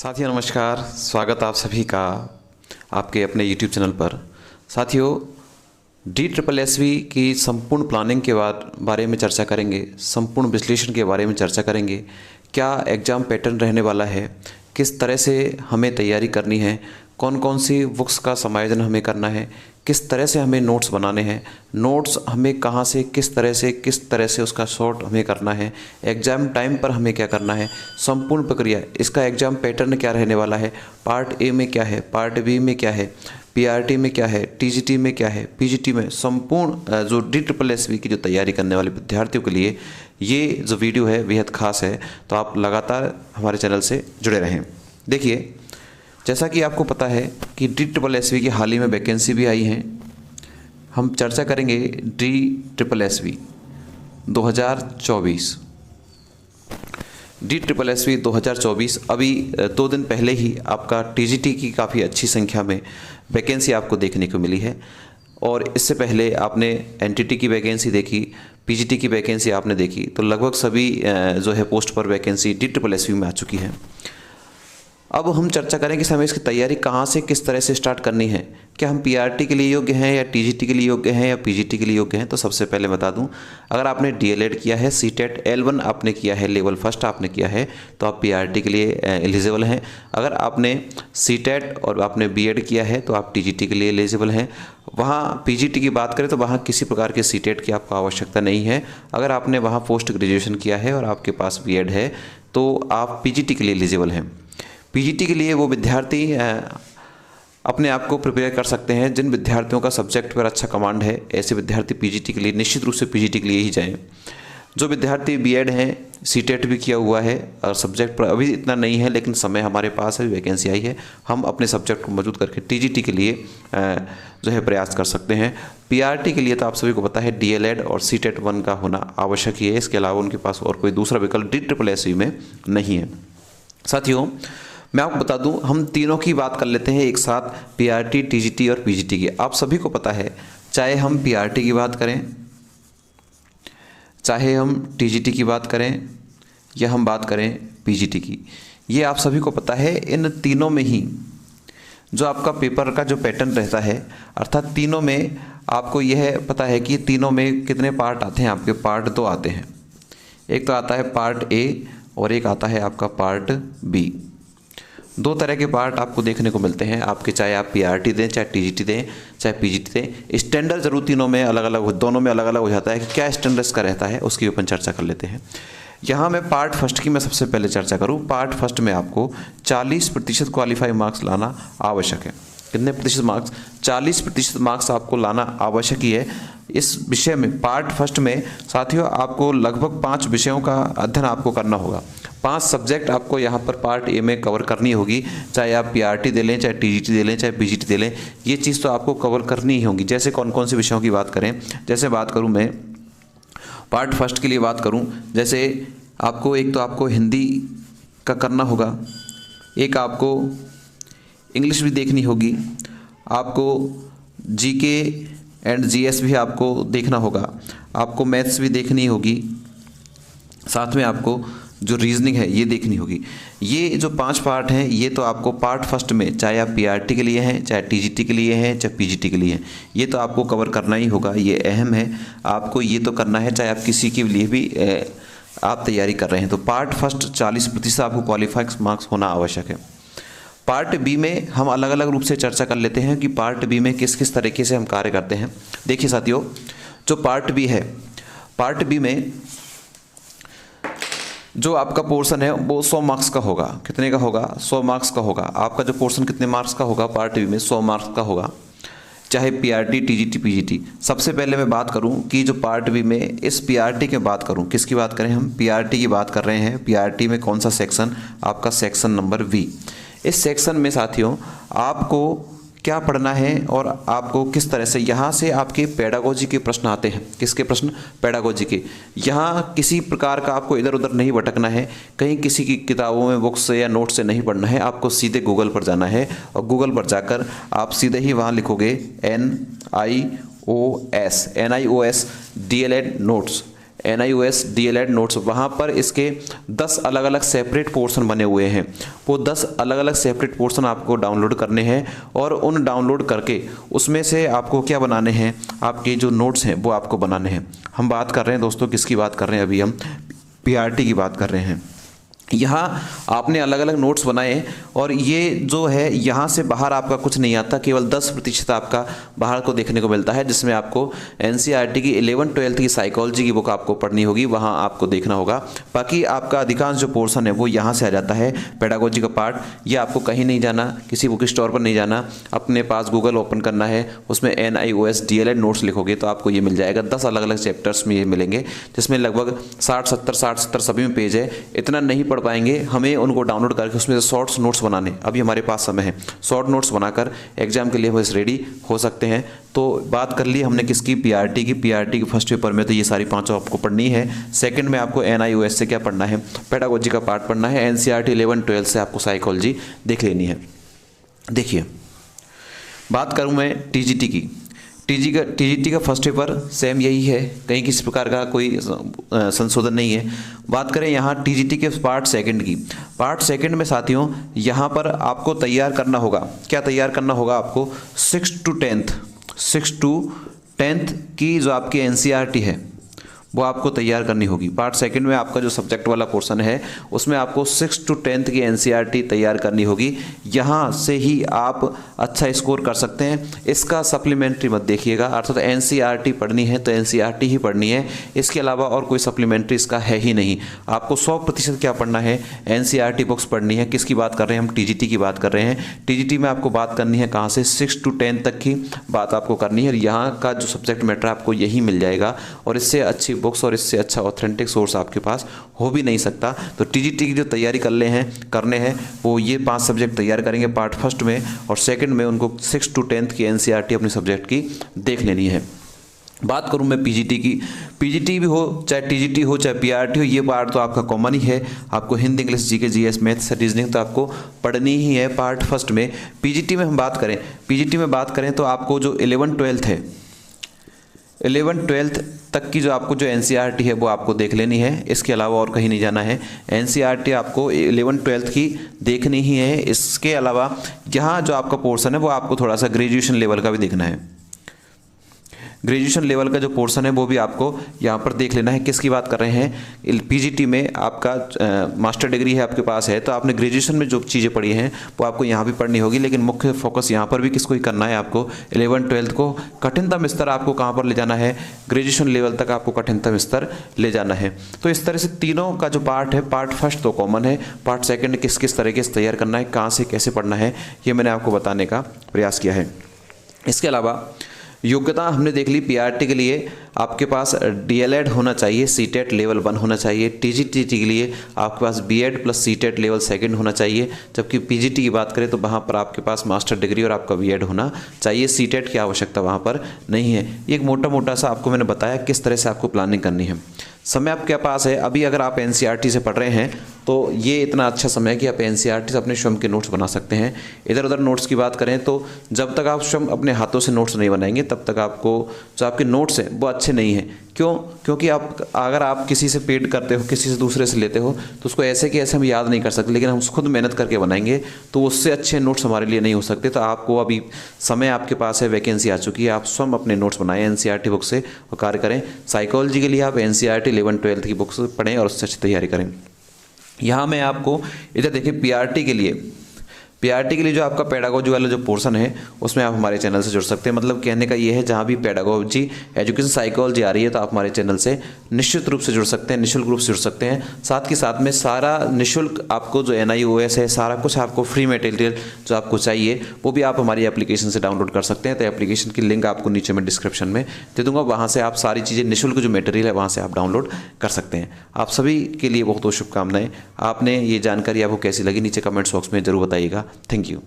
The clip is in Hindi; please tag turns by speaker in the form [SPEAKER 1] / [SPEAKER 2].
[SPEAKER 1] साथियों नमस्कार, स्वागत आप सभी का आपके अपने YouTube चैनल पर। साथियों DSSB की संपूर्ण प्लानिंग के बारे में चर्चा करेंगे, संपूर्ण विश्लेषण के बारे में चर्चा करेंगे। क्या एग्ज़ाम पैटर्न रहने वाला है, किस तरह से हमें तैयारी करनी है, कौन कौन सी बुक्स का समायोजन हमें करना है, किस तरह से हमें नोट्स बनाने हैं, नोट्स हमें कहाँ से किस तरह से उसका सॉर्ट हमें करना है, एग्ज़ाम टाइम पर हमें क्या करना है, संपूर्ण प्रक्रिया, इसका एग्ज़ाम पैटर्न क्या रहने वाला है, पार्ट ए में क्या है, पार्ट बी में क्या है, पीआरटी में क्या है, टीजीटी में क्या है, पीजीटी में, संपूर्ण जो DSSB की जो तैयारी करने वाले विद्यार्थियों के लिए ये जो वीडियो है बेहद खास है। तो आप लगातार हमारे चैनल से जुड़े रहें। देखिए, जैसा कि आपको पता है कि DSSB की हाल ही में वैकेंसी भी आई हैं। हम चर्चा करेंगे DSSB 2024। DSSB 2024 अभी 2 दिन पहले ही आपका टीजीटी की काफ़ी अच्छी संख्या में वैकेंसी आपको देखने को मिली है, और इससे पहले आपने एनटीटी की वैकेंसी देखी, पीजीटी की वैकेंसी आपने देखी, तो लगभग सभी जो है पोस्ट पर वैकेंसी DSSB में आ चुकी है। अब हम चर्चा करें कि हमें इसकी तैयारी कहाँ से किस तरह से स्टार्ट करनी है। क्या हम पीआरटी के लिए योग्य हैं, या टीजीटी के लिए योग्य हैं, या पीजीटी के लिए योग्य हैं। तो सबसे पहले बता दूं, अगर आपने डीएलएड किया है, सीटेट L1 आपने किया है, लेवल फर्स्ट आपने किया है, तो आप पीआरटी के लिए एलिजिबल हैं। अगर आपने सीटेट और आपने बीएड किया है तो आप टीजीटी के लिए एलिजिबल हैं। वहाँ पीजीटी की बात करें तो वहाँ किसी प्रकार के सीटेट की आपको आवश्यकता नहीं है। अगर आपने वहाँ पोस्ट ग्रेजुएशन किया है और आपके पास बीएड है तो आप पीजीटी के लिए एलिजिबल हैं। पीजीटी के लिए वो विद्यार्थी अपने आप को प्रिपेयर कर सकते हैं जिन विद्यार्थियों का सब्जेक्ट पर अच्छा कमांड है। ऐसे विद्यार्थी पीजीटी के लिए निश्चित रूप से पीजीटी के लिए ही जाएं। जो विद्यार्थी बीएड हैं, सीटेट भी किया हुआ है और सब्जेक्ट पर अभी इतना नहीं है, लेकिन समय हमारे पास है, वैकेंसी आई है, हम अपने सब्जेक्ट को मौजूद करके टीजीटी के लिए जो है प्रयास कर सकते हैं। पीआरटी के लिए तो आप सभी को पता है डीएलएड और सीटेट 1 का होना आवश्यक ही है। इसके अलावा उनके पास और कोई दूसरा विकल्प DSSB में नहीं है। साथियों, मैं आपको बता दूं, हम तीनों की बात कर लेते हैं एक साथ, पीआरटी, टीजीटी और पीजीटी की। आप सभी को पता है, चाहे हम पीआरटी की बात करें, चाहे हम टीजीटी की बात करें, या हम बात करें पीजीटी की, ये आप सभी को पता है, इन तीनों में ही जो आपका पेपर का जो पैटर्न रहता है, अर्थात तीनों में आपको यह पता है कि तीनों में कितने पार्ट आते हैं। आपके पार्ट 2 आते हैं। एक तो आता है पार्ट ए और एक आता है आपका पार्ट बी। 2 तरह के पार्ट आपको देखने को मिलते हैं आपके, चाहे आप पीआरटी दें, चाहे टीजीटी दें, चाहे पीजीटी दें। स्टैंडर्ड जरूर तीनों में अलग अलग, दोनों में अलग अलग हो जाता है कि क्या स्टैंडर्ड्स का रहता है, उसकी अपन चर्चा कर लेते हैं। यहाँ मैं पार्ट फर्स्ट की मैं सबसे पहले चर्चा करूँ। पार्ट फर्स्ट में आपको 40% क्वालिफाई मार्क्स लाना आवश्यक है। कितने प्रतिशत मार्क्स? 40% मार्क्स आपको लाना आवश्यक ही है इस विषय में। पार्ट फर्स्ट में साथियों आपको लगभग 5 विषयों का अध्ययन आपको करना होगा। 5 सब्जेक्ट आपको यहाँ पर पार्ट ए में कवर करनी होगी। चाहे आप पीआरटी दे लें, चाहे टीजीटी दे लें, चाहे पीजीटी दे लें, ये चीज़ तो आपको कवर करनी ही होगी। जैसे कौन कौन से विषयों की बात करें, जैसे बात करूँ मैं पार्ट फर्स्ट के लिए बात करूँ, जैसे आपको एक तो आपको हिंदी का करना होगा, एक आपको इंग्लिश भी देखनी होगी, आपको जीके एंड जीएस भी आपको देखना होगा, आपको मैथ्स भी देखनी होगी, साथ में आपको जो रीजनिंग है ये देखनी होगी। ये जो 5 पार्ट हैं ये तो आपको पार्ट फर्स्ट में, चाहे आप पीआरटी के लिए हैं, चाहे टीजीटी के लिए हैं, चाहे पीजीटी के लिए हैं, ये तो आपको कवर करना ही होगा। ये अहम है, आपको ये तो करना है, चाहे आप किसी के लिए भी आप तैयारी कर रहे हैं। तो पार्ट फर्स्ट 40% आपको क्वालिफाइंग मार्क्स होना आवश्यक है। पार्ट बी में हम अलग अलग रूप से चर्चा कर लेते हैं कि पार्ट बी में किस किस तरीके से हम कार्य करते हैं। देखिए साथियों, जो पार्ट बी है, पार्ट बी में जो आपका पोर्शन है वो 100 मार्क्स का होगा। कितने का होगा? 100 मार्क्स का होगा। आपका जो पोर्शन कितने मार्क्स का होगा पार्ट बी में? 100 मार्क्स का होगा, चाहे पीआरटी, टीजीटी, पीजीटी। सबसे पहले मैं बात करूं कि जो पार्ट बी में, इस पीआरटी की बात करूं, किसकी बात करें हम? पीआरटी की बात कर रहे हैं। पीआरटी में कौन सा सेक्शन? आपका सेक्शन नंबर बी। इस सेक्शन में साथियों आपको क्या पढ़ना है और आपको किस तरह से, यहाँ से आपके पेडागोजी के प्रश्न आते हैं। किसके प्रश्न? पेडागोजी के। यहाँ किसी प्रकार का आपको इधर उधर नहीं भटकना है, कहीं किसी की किताबों में, बुक्स से या नोट से नहीं पढ़ना है। आपको सीधे गूगल पर जाना है और गूगल पर जाकर आप सीधे ही वहाँ लिखोगे NIOS DLED notes, NIOS DLED notes, वहाँ पर इसके 10 अलग अलग सेपरेट पोर्शन बने हुए हैं। वो 10 अलग अलग सेपरेट पोर्शन आपको डाउनलोड करने हैं और उन डाउनलोड करके उसमें से आपको क्या बनाने हैं, आपके जो नोट्स हैं वो आपको बनाने हैं। हम बात कर रहे हैं दोस्तों, किसकी बात कर रहे हैं, अभी हम PRT की बात कर रहे हैं। यहाँ आपने अलग अलग नोट्स बनाए और ये जो है यहाँ से बाहर आपका कुछ नहीं आता, केवल 10% आपका बाहर को देखने को मिलता है, जिसमें आपको NCERT की 11th-12th की साइकोलॉजी की बुक आपको पढ़नी होगी, वहाँ आपको देखना होगा। बाकी आपका अधिकांश जो पोर्शन है वो यहाँ से आ जाता है। पेडागोजी का पार्ट, ये आपको कहीं नहीं जाना, किसी बुक स्टोर पर नहीं जाना, अपने पास गूगल ओपन करना है, उसमें NIOS DLED नोट्स लिखोगे तो आपको ये मिल जाएगा। 10 अलग अलग चैप्टर्स में ये मिलेंगे, जिसमें लगभग 60-70 सभी में पेज है। इतना नहीं पढ़ पाएंगे, हमें उनको डाउनलोड करके उसमें शॉर्ट्स नोट्स बनाने, अभी हमारे पास समय है, शॉर्ट नोट्स बनाकर एग्जाम के लिए हम रेडी हो सकते हैं। तो बात कर ली हमने किसकी, PRT की फर्स्ट पेपर में तो ये सारी पांचों आपको पढ़नी है। सेकंड में आपको NIOS से क्या पढ़ना है, पेडागोजी का पार्ट पढ़ना है। NCERT 11-12 से आपको साइकोलॉजी देख लेनी है। देखिए बात करूँ मैं TGT की, TGT का फर्स्ट पेपर सेम यही है, कहीं किसी प्रकार का कोई संशोधन नहीं है। बात करें यहाँ TGT के पार्ट सेकंड की, पार्ट सेकंड में साथियों यहाँ पर आपको तैयार करना होगा, क्या तैयार करना होगा आपको, 6 to 10th की जो आपकी NCERT है वो आपको तैयार करनी होगी। पार्ट सेकंड में आपका जो सब्जेक्ट वाला पोर्शन है उसमें आपको 6 to 10th की NCERT तैयार करनी होगी। यहाँ से ही आप अच्छा स्कोर कर सकते हैं। इसका सप्लीमेंट्री मत देखिएगा, अर्थात NCERT पढ़नी है तो NCERT ही पढ़नी है, इसके अलावा और कोई सप्लीमेंट्री इसका है ही नहीं। आपको 100% क्या पढ़ना है, NCERT बुक्स पढ़नी है। किसकी बात कर रहे हैं हम, TGT की बात कर रहे हैं। TGT में आपको बात करनी है कहाँ से, 6 to 10 तक की बात आपको करनी है। यहाँ का जो सब्जेक्ट मैटर आपको यही मिल जाएगा और इससे अच्छी बुक्स और इससे अच्छा ऑथेंटिक सोर्स आपके पास हो भी नहीं सकता। तो TGT की जो तैयारी करने हैं वो ये 5 सब्जेक्ट तैयार करेंगे पार्ट फर्स्ट में, और सेकंड में उनको 6 to 10th की NCERT अपने सब्जेक्ट की देख लेनी है। बात करूं मैं PGT की, PGT भी हो चाहे TGT हो चाहे PRT हो, ये पार्ट तो आपका कॉमन ही है। आपको Hindi, English, GK, GS, maths, reasoning तो आपको पढ़नी ही है पार्ट फर्स्ट में। PGT में हम बात करें, PGT में बात करें तो आपको जो 11th-12th है, 11th-12th तक की जो आपको जो NCERT है वो आपको देख लेनी है, इसके अलावा और कहीं नहीं जाना है। NCERT आपको 11th-12th की देखनी ही है। इसके अलावा यहाँ जो आपका पोर्शन है वो आपको थोड़ा सा ग्रेजुएशन लेवल का भी देखना है। ग्रेजुएशन लेवल का जो पोर्शन है वो भी आपको यहाँ पर देख लेना है। किसकी बात कर रहे हैं, PGT में आपका मास्टर डिग्री है आपके पास है तो आपने ग्रेजुएशन में जो चीज़ें पढ़ी हैं वो आपको यहाँ भी पढ़नी होगी, लेकिन मुख्य फोकस यहाँ पर भी किसको ही करना है, आपको 11th-12th को कठिनतम स्तर आपको कहाँ पर ले जाना है, ग्रेजुएशन लेवल तक आपको कठिनतम स्तर ले जाना है। तो इस तरह से तीनों का जो पार्ट है, पार्ट फर्स्ट तो कॉमन है, पार्ट सेकेंड किस किस तरीके से तैयार करना है, कहाँ से कैसे पढ़ना है, ये मैंने आपको बताने का प्रयास किया है। इसके अलावा योग्यता हमने देख ली, PRT के लिए आपके पास DLED होना चाहिए, CTET लेवल 1 होना चाहिए। TGT के लिए आपके पास BEd प्लस CTET लेवल 2 होना चाहिए। जबकि PGT की बात करें तो वहाँ पर आपके पास मास्टर डिग्री और आपका BEd होना चाहिए, CTET की आवश्यकता वहाँ पर नहीं है। एक मोटा सा आपको मैंने बताया किस तरह से आपको प्लानिंग करनी है। समय आपके पास है, अभी अगर आप NCERT से पढ़ रहे हैं तो ये इतना अच्छा समय है कि आप NCERT से अपने स्वयं के नोट्स बना सकते हैं। इधर उधर नोट्स की बात करें तो जब तक आप स्वयं अपने हाथों से नोट्स नहीं बनाएंगे तब तक आपको जो आपके नोट्स हैं वो अच्छे नहीं हैं। क्यों? क्योंकि अगर आप किसी से पेड करते हो, किसी से दूसरे से लेते हो तो उसको ऐसे कि ऐसे हम याद नहीं कर सकते, लेकिन हम खुद मेहनत करके बनाएंगे तो उससे अच्छे नोट्स हमारे लिए नहीं हो सकते। तो आपको अभी समय आपके पास है, वैकेंसी आ चुकी है, आप स्वयं अपने नोट्स बनाएं NCERT बुक से और कार्य करें। साइकोलॉजी के लिए आप NCERT 11th-12th की बुक्स पढ़ें और उससे अच्छी तैयारी करें। यहाँ मैं आपको इधर देखिए PRT के लिए जो आपका पेडागोजी वाला जो पोर्शन है उसमें आप हमारे चैनल से जुड़ सकते हैं। मतलब कहने का ये है, जहाँ भी पेडागोजी, एजुकेशन, साइकोलॉजी आ रही है तो आप हमारे चैनल से निश्चित रूप से जुड़ सकते हैं, निःशुल्क रूप से जुड़ सकते हैं। साथ के साथ में सारा निःशुल्क आपको जो NIOS है, सारा कुछ आपको फ्री मटेरियल जो आपको चाहिए वो भी आप हमारी एप्लीकेशन से डाउनलोड कर सकते हैं। तो एप्लीकेशन की लिंक आपको नीचे में डिस्क्रिप्शन में दे दूँगा, वहाँ से आप सारी चीज़ें निःशुल्क जो मटेरियल है वहाँ से आप डाउनलोड कर सकते हैं। आप सभी के लिए बहुत बहुत शुभकामनाएं। आपने ये जानकारी आपको कैसी लगी नीचे कमेंट्स बॉक्स में ज़रूर बताइएगा। Thank you.